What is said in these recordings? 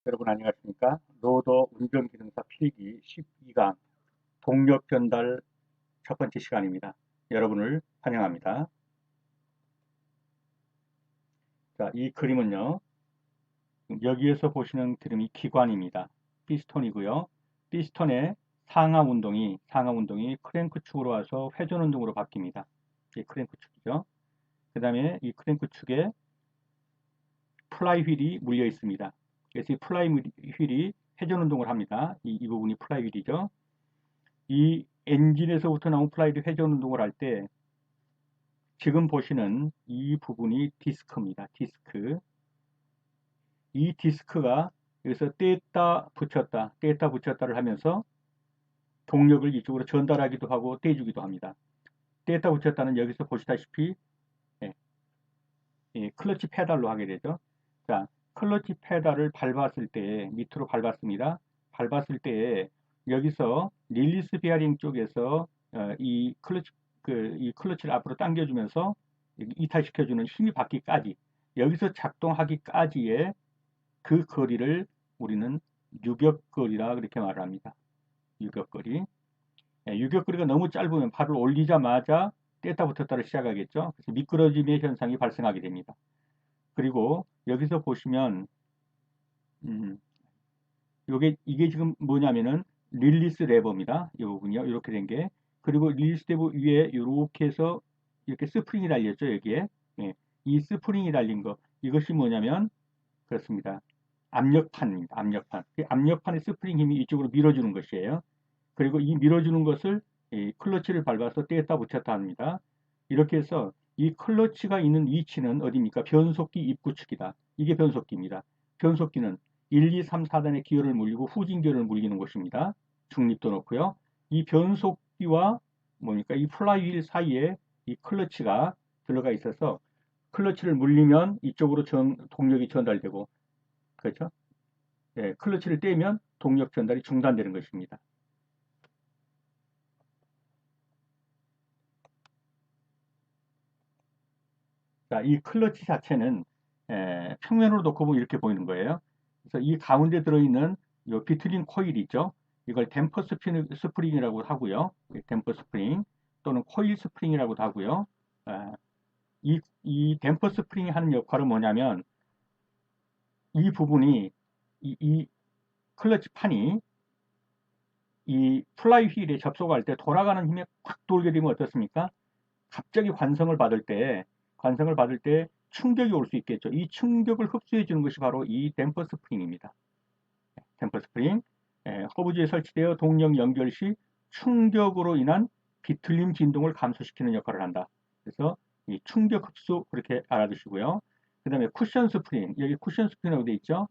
여러분 안녕하십니까? 로더 운전기능사 필기 12강 동력 전달 첫 번째 시간입니다. 여러분을 환영합니다. 자, 이 그림은요. 여기에서 보시는 그림이 기관입니다. 피스톤이고요. 피스톤의 상하 운동이 크랭크 축으로 와서 회전 운동으로 바뀝니다. 이 크랭크 축이죠. 그 다음에 이 크랭크 축에 플라이 휠이 물려 있습니다. 그래서 이 플라이 휠이 회전 운동을 합니다. 이 부분이 플라이 휠이죠. 이 엔진에서부터 나온 플라이드 회전 운동을 할 때 지금 보시는 이 부분이 디스크입니다. 디스크. 이 디스크가 여기서 뗐다 붙였다를 하면서 동력을 이쪽으로 전달하기도 하고 떼주기도 합니다. 뗐다 붙였다는 여기서 보시다시피 예, 클러치 페달로 하게 되죠. 자, 클러치 페달을 밟았을 때 밑으로 밟았습니다. 밟았을 때 여기서 릴리스 베어링 쪽에서 이 클러치를 앞으로 당겨주면서 이탈시켜주는 힘이 받기까지 여기서 작동하기까지의 그 거리를 우리는 유격거리라 그렇게 말을 합니다. 유격거리. 유격거리가 너무 짧으면 팔을 올리자마자 뗐다 붙었다를 시작하겠죠. 그래서 미끄러짐의 현상이 발생하게 됩니다. 그리고 여기서 보시면 음, 이게 지금 뭐냐면은 릴리스 레버입니다. 이 부분이요. 이렇게 된 게. 그리고 릴리스 레버 위에 이렇게 해서 이렇게 스프링이 달렸죠. 여기에. 예, 이 스프링이 달린 거. 이것이 뭐냐면 그렇습니다. 압력판입니다. 압력판. 그 압력판의 스프링 힘이 이쪽으로 밀어주는 것이에요. 그리고 이 밀어주는 것을 이 클러치를 밟아서 뗐다 붙였다 합니다. 이렇게 해서 이 클러치가 있는 위치는 어디입니까? 변속기 입구축이다. 이게 변속기입니다. 변속기는 1, 2, 3, 4단의 기어를 물리고 후진 기어를 물리는 곳입니다. 중립도 놓고요. 이 변속기와 뭡니까? 이 플라이휠 사이에 이 클러치가 들어가 있어서 클러치를 물리면 이쪽으로 동력이 전달되고 그렇죠? 예, 클러치를 떼면 동력 전달이 중단되는 것입니다. 자, 이 클러치 자체는 평면으로 놓고 보면 이렇게 보이는 거예요. 그래서 이 가운데 들어있는 이 비트린 코일이 있죠. 이걸 댐퍼 스프링이라고 하고요. 댐퍼 스프링 또는 코일 스프링이라고도 하고요. 아, 이 댐퍼 스프링이 하는 역할은 뭐냐면 이 부분이 이 클러치 판이 이 플라이 휠에 접속할 때 돌아가는 힘에 꽉 돌게 되면 어떻습니까? 갑자기 관성을 받을 때 충격이 올 수 있겠죠. 이 충격을 흡수해 주는 것이 바로 이 댐퍼 스프링입니다. 댐퍼 스프링. 허브지에 설치되어 동력 연결 시 충격으로 인한 비틀림 진동을 감소시키는 역할을 한다. 그래서 이 충격 흡수 그렇게 알아두시고요. 그 다음에 쿠션 스프링. 여기 쿠션 스프링이라고 되어 있죠.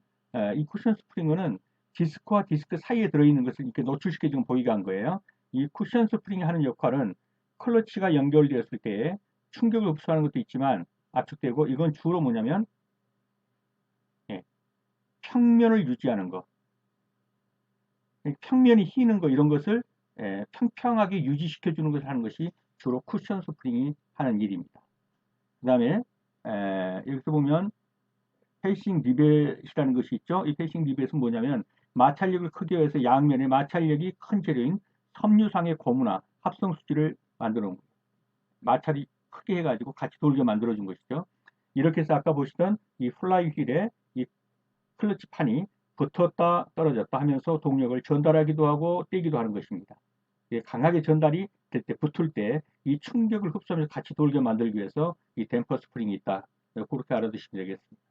이 쿠션 스프링은 디스크와 디스크 사이에 들어있는 것을 이렇게 노출시켜 지금 보이게 한 거예요. 이 쿠션 스프링이 하는 역할은 클러치가 연결되었을 때 충격을 흡수하는 것도 있지만 압축되고 이건 주로 뭐냐면 예, 평면을 유지하는 거. 평면이 휘는 거 이런 것을 평평하게 유지시켜 주는 것을 하는 것이 주로 쿠션 스프링이 하는 일입니다. 그 다음에 여기서 보면 페이싱 리벳이라는 것이 있죠. 이 페이싱 리벳은 뭐냐면 마찰력을 크게 해서 양면에 마찰력이 큰 재료인 섬유상의 고무나 합성 수지를 만들어 놓은 거예요. 마찰이 크게 해가지고 같이 돌게 만들어준 것이죠. 이렇게 해서 아까 보시던 이 플라이 휠에 이 클러치판이 붙었다 떨어졌다 하면서 동력을 전달하기도 하고 떼기도 하는 것입니다. 강하게 전달이 될 때, 붙을 때 이 충격을 흡수하면서 같이 돌게 만들기 위해서 이 댐퍼 스프링이 있다. 그렇게 알아두시면 되겠습니다.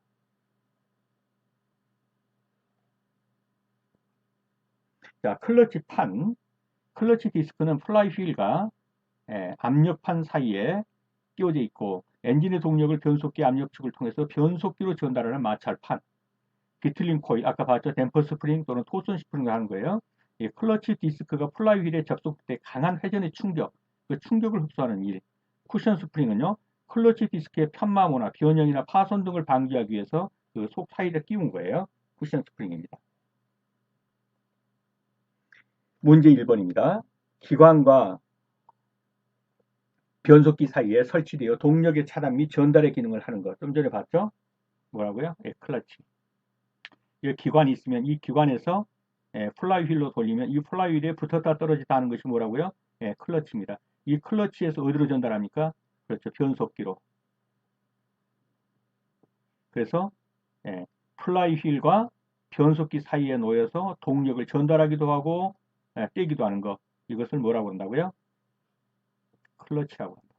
자, 클러치 디스크는 플라이 휠과 압력판 사이에 끼워져 있고 엔진의 동력을 변속기 압력축을 통해서 변속기로 전달하는 마찰판, 비틀린 코일, 아까 봤죠? 댐퍼 스프링 또는 토슨 스프링을 하는 거예요. 이 클러치 디스크가 플라이 휠에 접속될 때 강한 회전의 충격, 그 충격을 흡수하는 일. 쿠션 스프링은요, 클러치 디스크의 편마모나 변형이나 파손 등을 방지하기 위해서 그 속 사이에 끼운 거예요. 쿠션 스프링입니다. 문제 1번입니다. 기관과 변속기 사이에 설치되어 동력의 차단 및 전달의 기능을 하는 것. 좀 전에 봤죠? 뭐라고요? 예, 클러치. 이 기관이 있으면 이 기관에서 플라이휠로 돌리면 이 플라이휠에 붙었다 떨어졌다 하는 것이 뭐라고요? 클러치입니다. 이 클러치에서 어디로 전달합니까? 그렇죠. 변속기로. 그래서 플라이휠과 변속기 사이에 놓여서 동력을 전달하기도 하고 떼기도 하는 것. 이것을 뭐라고 한다고요? 클러치라고 합니다.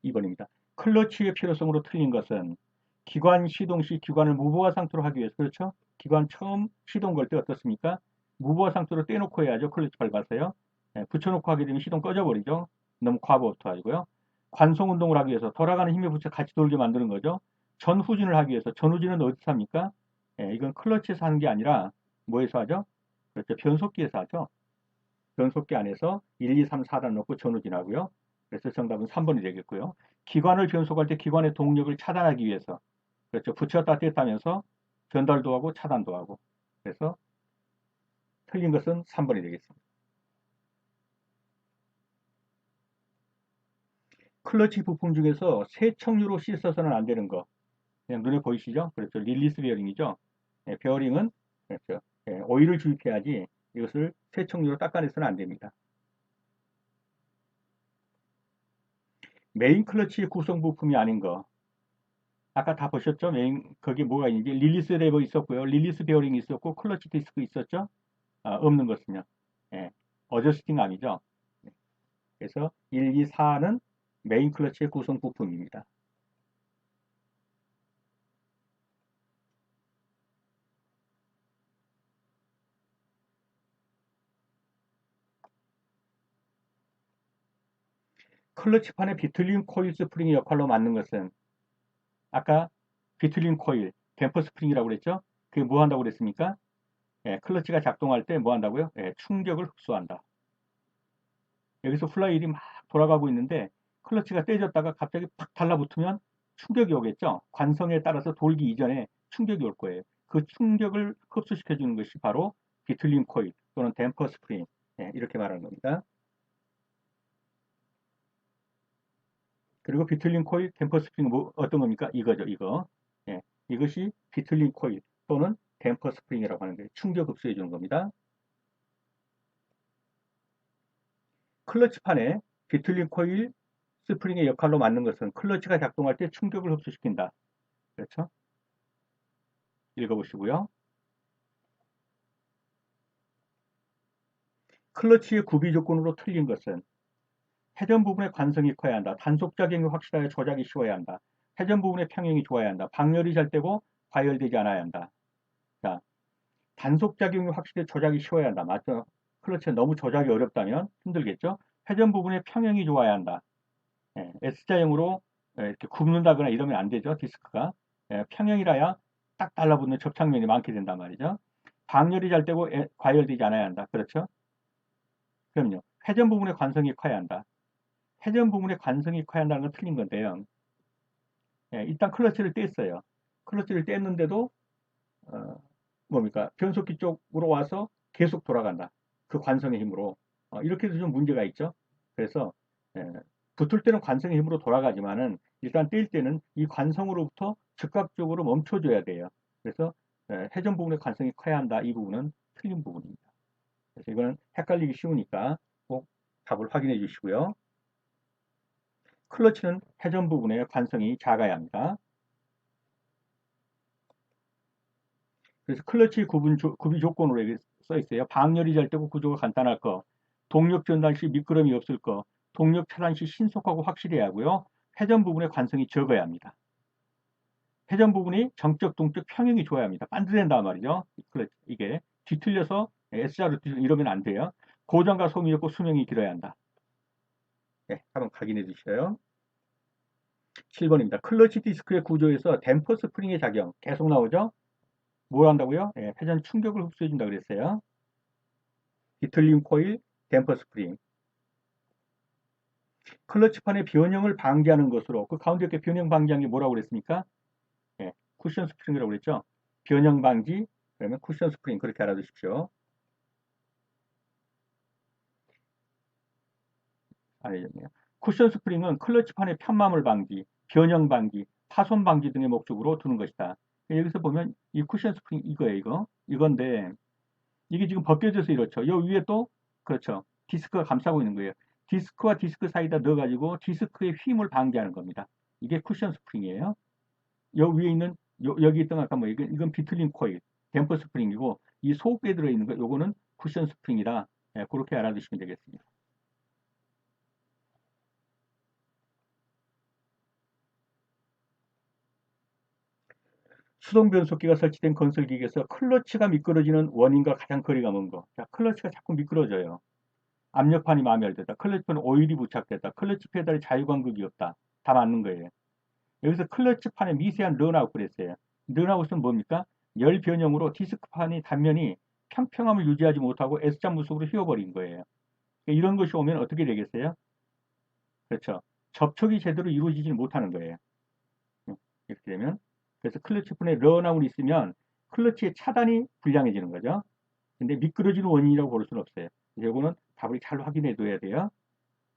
2번입니다. 클러치의 필요성으로 틀린 것은 기관 시동 시 기관을 무보화 상태로 하기 위해서 그렇죠? 기관 처음 시동 걸 때 어떻습니까? 무보화 상태로 떼놓고 해야죠. 클러치 밟아서요. 붙여놓고 하게 되면 시동 꺼져버리죠. 너무 과부하이고요. 관성 운동을 하기 위해서 돌아가는 힘에 붙여 같이 돌게 만드는 거죠. 전후진을 하기 위해서 전후진은 어디서 합니까? 이건 클러치에서 하는 게 아니라 뭐에서 하죠? 그렇죠. 변속기에서 하죠. 변속기 안에서 1, 2, 3, 4단 넣고 전후진하고요. 그래서 정답은 3번이 되겠고요. 기관을 변속할 때 기관의 동력을 차단하기 위해서 그렇죠. 붙였다 뗐다면서 전달도 하고 차단도 하고 그래서 틀린 것은 3번이 되겠습니다. 클러치 부품 중에서 세척류로 씻어서는 안 되는 거 그냥 눈에 보이시죠? 그렇죠. 릴리스 베어링이죠. 베어링은 그렇죠. 오일을 주입해야지 이것을 세척류로 닦아내서는 안 됩니다. 메인 클러치 구성 부품이 아닌 거 아까 다 보셨죠? 메인 거기 뭐가 있는지 릴리스 레버 있었고요. 릴리스 베어링 있었고 클러치 디스크 있었죠? 없는 것은요. 예, 어저스팅 암이죠. 그래서 1, 2, 4는 메인 클러치의 구성 부품입니다. 클러치판의 비틀린 코일 스프링의 역할로 맡는 것은 아까 비틀린 코일, 댐퍼 스프링이라고 그랬죠? 그게 뭐 한다고 그랬습니까? 클러치가 작동할 때 뭐 한다고요? 충격을 흡수한다. 여기서 플라이휠이 막 돌아가고 있는데 클러치가 떼졌다가 갑자기 팍 달라붙으면 충격이 오겠죠. 관성에 따라서 돌기 이전에 충격이 올 거예요. 그 충격을 흡수시켜 주는 것이 바로 비틀린 코일 또는 댐퍼 스프링 이렇게 말하는 겁니다. 그리고 비틀린 코일, 댐퍼 스프링 뭐 어떤 겁니까? 이거죠. 이거. 이것이 비틀린 코일 또는 댐퍼 스프링이라고 하는 게 충격 흡수해 주는 겁니다. 클러치판에 비틀린 코일 스프링의 역할로 맞는 것은 클러치가 작동할 때 충격을 흡수시킨다. 그렇죠? 읽어보시고요. 클러치의 구비 조건으로 틀린 것은 회전 부분의 관성이 커야 한다. 단속작용이 확실하여 조작이 쉬워야 한다. 회전 부분의 평형이 좋아야 한다. 방열이 잘 되고 과열되지 않아야 한다. 자, 단속작용이 확실히 조작이 쉬워야 한다. 맞죠? 클러치가 너무 조작이 어렵다면 힘들겠죠? 회전 부분의 평형이 좋아야 한다. S자형으로 이렇게 굽는다거나 이러면 안 되죠. 디스크가. 평형이라야 딱 달라붙는 접착면이 많게 된단 말이죠. 방열이 잘 되고 과열되지 않아야 한다. 그렇죠? 그럼요. 회전 부분의 관성이 커야 한다. 회전 부분의 관성이 커야 한다는 건 틀린 건데요. 일단 클러치를 뗐어요. 클러치를 뗐는데도 어, 뭡니까? 변속기 쪽으로 와서 계속 돌아간다. 그 관성의 힘으로. 이렇게 해서 좀 문제가 있죠. 그래서 붙을 때는 관성의 힘으로 돌아가지만은 일단 뗄 때는 이 관성으로부터 즉각적으로 멈춰줘야 돼요. 그래서 회전 부분의 관성이 커야 한다. 이 부분은 틀린 부분입니다. 그래서 이거는 헷갈리기 쉬우니까 꼭 답을 확인해 주시고요. 클러치는 회전 부분의 관성이 작아야 합니다. 그래서 클러치 구비 조건으로 여기 써 있어요. 방열이 잘 되고 구조가 간단할 거, 동력 전달 시 미끄럼이 없을 거, 동력 차단 시 신속하고 확실해야 하고요. 회전 부분의 관성이 적어야 합니다. 회전 부분이 정적, 동적 평형이 좋아야 합니다. 반드된단 말이죠. 이게 뒤틀려서 S자로 이러면 안 돼요. 고정과 소음이 없고 수명이 길어야 한다. 네, 한번 확인해 주셔요. 7번입니다. 클러치 디스크의 구조에서 댐퍼 스프링의 작용 계속 나오죠? 뭘 한다고요? 회전 충격을 흡수해 준다 그랬어요. 비틀린 코일, 댐퍼 스프링. 클러치판의 변형을 방지하는 것으로 그 가운데 이렇게 변형 방지하는 게 뭐라고 그랬습니까? 쿠션 스프링이라고 그랬죠. 변형 방지 그러면 쿠션 스프링 그렇게 알아두십시오. 알려졌네요. 쿠션 스프링은 클러치판의 편마물 방지, 변형 방지, 파손 방지 등의 목적으로 두는 것이다. 여기서 보면 이 쿠션 스프링 이거예요, 이거. 이건데 이게 지금 벗겨져서 이렇죠. 요 위에 또 그렇죠. 디스크가 감싸고 있는 거예요. 디스크와 디스크 사이에다 넣어가지고 디스크의 휘임을 방지하는 겁니다. 이게 쿠션 스프링이에요. 요 위에 있는 여기 있던 아까 뭐 이건 비틀린 코일, 댐퍼 스프링이고 이 속에 들어있는 거 요거는 쿠션 스프링이다. 예, 그렇게 알아두시면 되겠습니다. 수동 변속기가 설치된 건설 기기에서 클러치가 미끄러지는 원인과 가장 거리가 먼 거. 자, 클러치가 자꾸 미끄러져요. 압력판이 마멸되다. 클러치판에 오일이 부착됐다. 클러치 페달에 자유간극이 없다. 다 맞는 거예요. 여기서 클러치판에 미세한 런아웃 그랬어요. 런아웃은 뭡니까? 열 변형으로 디스크판이 단면이 평평함을 유지하지 못하고 S자 무속으로 휘어버린 거예요. 그러니까 이런 것이 오면 어떻게 되겠어요? 그렇죠. 접촉이 제대로 이루어지지 못하는 거예요. 이렇게 되면. 그래서 클러치판에 런아웃이 있으면 클러치의 차단이 불량해지는 거죠. 근데 미끄러지는 원인이라고 볼 수는 없어요. 이거는 답을 잘 확인해 둬야 돼요.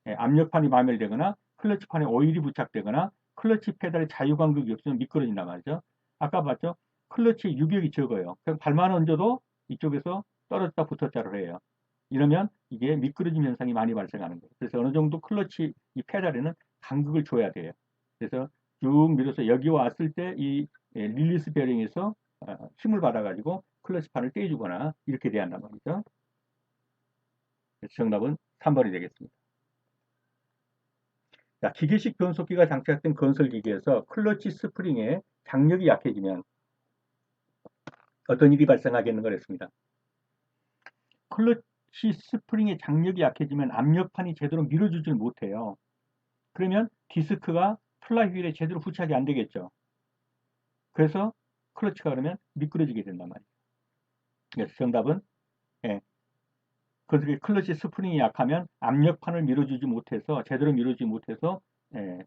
예, 압력판이 마멸되거나 클러치판에 오일이 부착되거나 클러치 페달에 자유간극이 없으면 미끄러진단 말이죠. 아까 봤죠? 클러치 유격이 적어요. 그럼 발만 얹어도 이쪽에서 떨어졌다 붙었다를 해요. 이러면 이게 미끄러짐 현상이 많이 발생하는 거예요. 그래서 어느 정도 클러치 이 페달에는 간극을 줘야 돼요. 그래서 쭉 밀어서 여기 왔을 때 이 릴리스 베어링에서 힘을 받아가지고 클러치판을 떼주거나 이렇게 돼야 한단 말이죠. 그래서 정답은 3번이 되겠습니다. 자, 기계식 변속기가 장착된 건설기계에서 클러치 스프링의 장력이 약해지면 어떤 일이 발생하겠는가 했습니다. 클러치 스프링의 장력이 약해지면 압력판이 제대로 밀어주질 못해요. 그러면 디스크가 플라이 휠에 제대로 부착이 안 되겠죠. 그래서 클러치가 그러면 미끄러지게 된단 말이에요. 그래서 정답은 예, 그 클러치 스프링이 약하면 압력판을 밀어주지 못해서 제대로 밀어주지 못해서 예,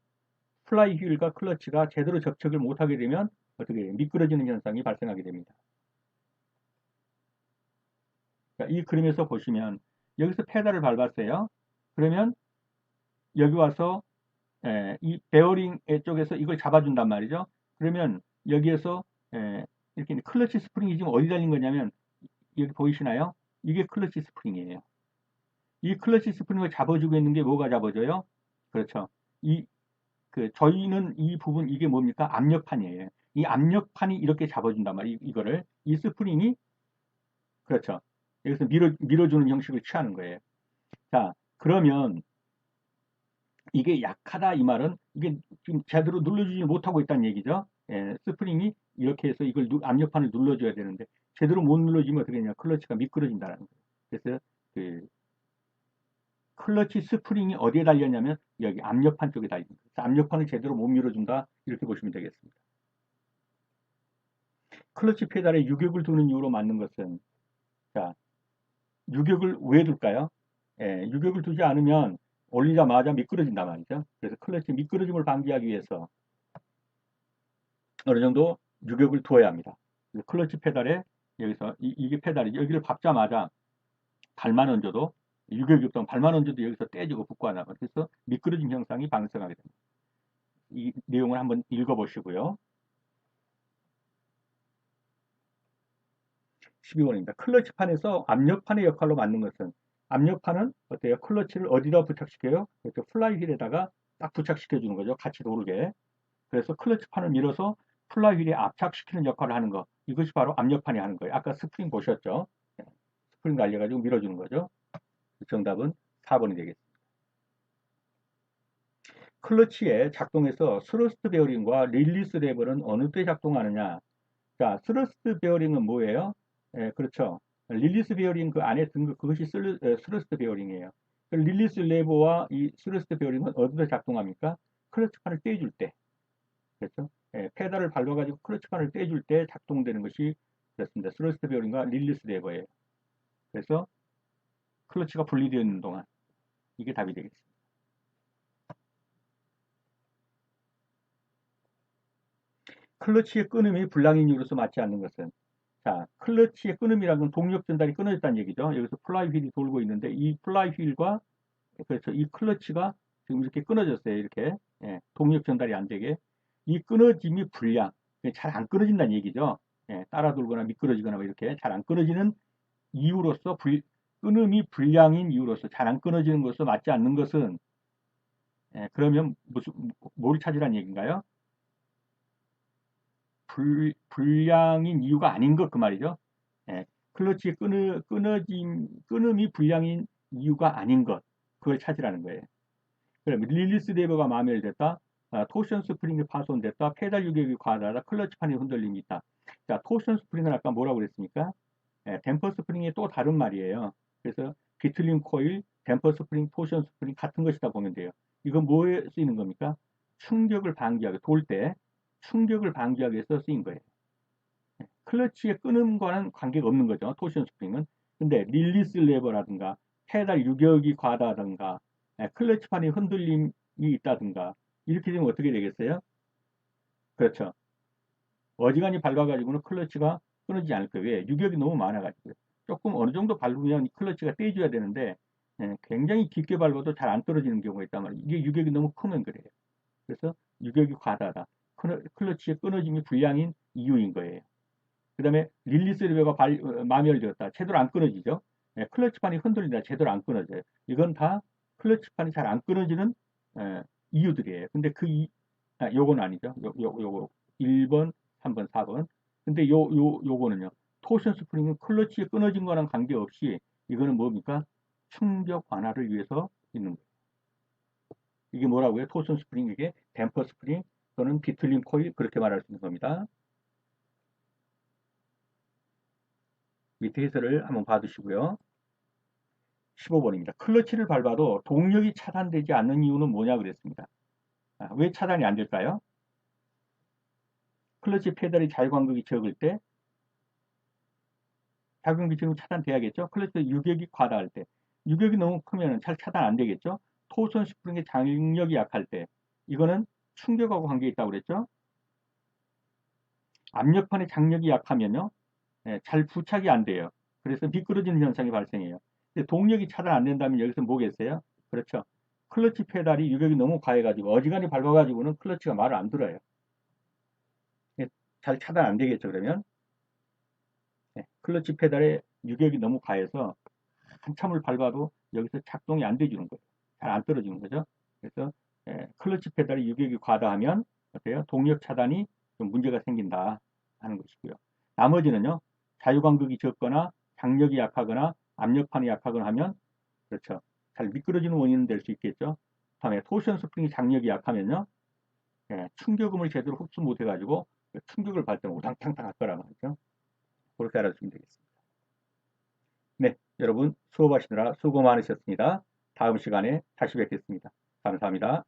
플라이 휠과 클러치가 제대로 접촉을 못하게 되면 어떻게 미끄러지는 현상이 발생하게 됩니다. 이 그림에서 보시면 여기서 페달을 밟았어요. 그러면 여기 와서 이 베어링 쪽에서 이걸 잡아준단 말이죠. 그러면 여기에서 이렇게 클러치 스프링이 지금 어디 달린 거냐면 여기 보이시나요? 이게 클러치 스프링이에요. 이 클러치 스프링을 잡아주고 있는 게 뭐가 잡아줘요? 그렇죠. 저희는 이 부분 이게 뭡니까? 압력판이에요. 이 압력판이 이렇게 잡아준단 말이에요. 이거를 이 스프링이 그렇죠. 여기서 밀어주는 형식을 취하는 거예요. 자, 그러면 이게 약하다 이 말은 이게 지금 제대로 눌러주지 못하고 있다는 얘기죠. 예, 스프링이 이렇게 해서 이걸 압력판을 눌러줘야 되는데 제대로 못 눌러주면 어떻게 되냐 클러치가 미끄러진다는 거예요. 그래서 그 클러치 스프링이 어디에 달렸냐면 여기 압력판 쪽에 달립니다. 압력판을 제대로 못 밀어준다 이렇게 보시면 되겠습니다. 클러치 페달에 유격을 두는 이유로 맞는 것은 자 유격을 왜 둘까요? 예, 유격을 두지 않으면 올리자마자 미끄러진단 말이죠. 그래서 클러치 미끄러짐을 방지하기 위해서 어느 정도 유격을 두어야 합니다. 클러치 페달에 여기서 이게 페달이죠. 여기를 밟자마자 발만 얹어도 유격이 없다면 발만 얹어도 여기서 떼지고 붙고 하나 그래서 미끄러짐 현상이 발생하게 됩니다. 이 내용을 한번 읽어보시고요. 12번입니다. 클러치판에서 압력판의 역할로 맡는 것은 압력판은 어때요? 클러치를 어디다 부착시켜요? 그렇죠. 플라이 휠에다가 딱 부착시켜 주는 거죠. 같이 돌게. 그래서 클러치판을 밀어서 플라이 휠에 압착시키는 역할을 하는 거. 이것이 바로 압력판이 하는 거예요. 아까 스프링 보셨죠? 스프링 날려가지고 밀어주는 거죠. 정답은 4번이 되겠습니다. 클러치의 작동에서 스러스트 베어링과 릴리스 레버는 어느 때 작동하느냐? 자, 스러스트 베어링은 뭐예요? 그렇죠. 릴리스 베어링 그 안에 든 그것이 스러스트 베어링이에요. 릴리스 레버와 이 스러스트 베어링은 어디서 작동합니까? 클러치판을 떼줄 때. 그렇죠? 페달을 밟아가지고 클러치판을 떼줄 때 작동되는 것이 그렇습니다. 스러스트 베어링과 릴리스 레버예요. 그래서 클러치가 분리되어 있는 동안 이게 답이 되겠습니다. 클러치의 끊음이 불량인 이유로서 맞지 않는 것은 자, 클러치의 끊음이라는 건 동력 전달이 끊어졌다는 얘기죠. 여기서 플라이 휠이 돌고 있는데 이 플라이 휠과 그래서 이 클러치가 지금 이렇게 끊어졌어요. 이렇게. 예, 동력 전달이 안 되게. 이 끊어짐이 불량. 잘 안 끊어진다는 얘기죠. 예, 따라 돌거나 미끄러지거나 뭐 이렇게 잘 안 끊어지는 이유로서 끊음이 불량인 이유로서 잘 안 끊어지는 것으로 맞지 않는 것은 예, 그러면 뭘 찾으란 얘기인가요? 불량인 이유가 아닌 것 그 말이죠. 예, 클러치의 끊음이 불량인 이유가 아닌 것 그걸 찾으라는 거예요. 그럼 릴리스 레버가 마멸됐다. 토션 스프링이 파손됐다. 페달 유격이 과다하다. 클러치판이 흔들림이 있다. 자, 토션 스프링은 아까 뭐라고 그랬습니까? 예, 댐퍼 스프링의 또 다른 말이에요. 그래서 비틀림 코일, 댐퍼 스프링, 토션 스프링 같은 것이다 보면 돼요. 이건 뭐에 쓰이는 겁니까? 충격을 방지하기, 돌 때 충격을 방지하기 위해서 쓰인 거예요. 클러치의 끊음과는 관계가 없는 거죠. 토션 스프링은. 근데 릴리스 레버라든가 페달 유격이 과다하든가 클러치판이 흔들림이 있다든가 이렇게 되면 어떻게 되겠어요? 그렇죠. 어지간히 밟아가지고는 클러치가 끊어지지 않을 거예요. 왜? 유격이 너무 많아가지고요. 조금 어느 정도 밟으면 클러치가 떼줘야 되는데 굉장히 깊게 밟아도 잘 안 떨어지는 경우가 있단 말이에요. 이게 유격이 너무 크면 그래요. 그래서 유격이 과다하다. 클러치의 끊어짐이 불량인 이유인 거예요. 그 다음에 릴리스 리버가 마멸되었다. 제대로 안 끊어지죠. 클러치판이 흔들린다. 제대로 안 끊어져요. 이건 다 클러치판이 잘 안 끊어지는 이유들이에요. 근데 요건 아니죠. 요거 1번, 3번, 4번. 근데 요거는요. 토션 스프링은 클러치에 끊어진 거랑 관계없이 이거는 뭡니까? 충격 완화를 위해서 있는 거예요. 이게 뭐라고요? 토션 스프링, 이게 댐퍼 스프링 또는 비틀림 코일 그렇게 말할 수 있는 겁니다. 밑에 해설을 한번 봐두시고요. 15번입니다. 클러치를 밟아도 동력이 차단되지 않는 이유는 뭐냐 그랬습니다. 왜 차단이 안 될까요? 클러치 페달이 자유간격이 적을 때 자유간격이 적으면 차단돼야겠죠. 클러치 유격이 과다할 때 유격이 너무 크면 잘 차단 안 되겠죠. 토선 스프링의 장력이 약할 때 이거는 충격하고 관계 있다고 그랬죠. 압력판의 장력이 약하면요 잘 부착이 안 돼요. 그래서 미끄러지는 현상이 발생해요. 동력이 차단 안 된다면 여기서 뭐겠어요? 그렇죠. 클러치 페달이 유격이 너무 과해가지고 어지간히 밟아가지고는 클러치가 말을 안 들어요. 잘 차단 안 되겠죠, 그러면? 클러치 페달에 유격이 너무 과해서 한참을 밟아도 여기서 작동이 안 돼주는 거예요. 잘 안 떨어지는 거죠. 그래서 클러치 페달이 유격이 과다하면 어때요? 동력 차단이 좀 문제가 생긴다 하는 것이고요. 나머지는요. 자유간격이 적거나 장력이 약하거나 압력판이 약하거나 하면 그렇죠. 잘 미끄러지는 원인은 될 수 있겠죠. 다음에 토션 스프링이 장력이 약하면요. 충격음을 제대로 흡수 못 해가지고 충격을 받을 때 우당탕탕 할 거란 말이죠. 그렇게 알아주시면 되겠습니다. 네, 여러분 수업하시느라 수고 많으셨습니다. 다음 시간에 다시 뵙겠습니다. 감사합니다.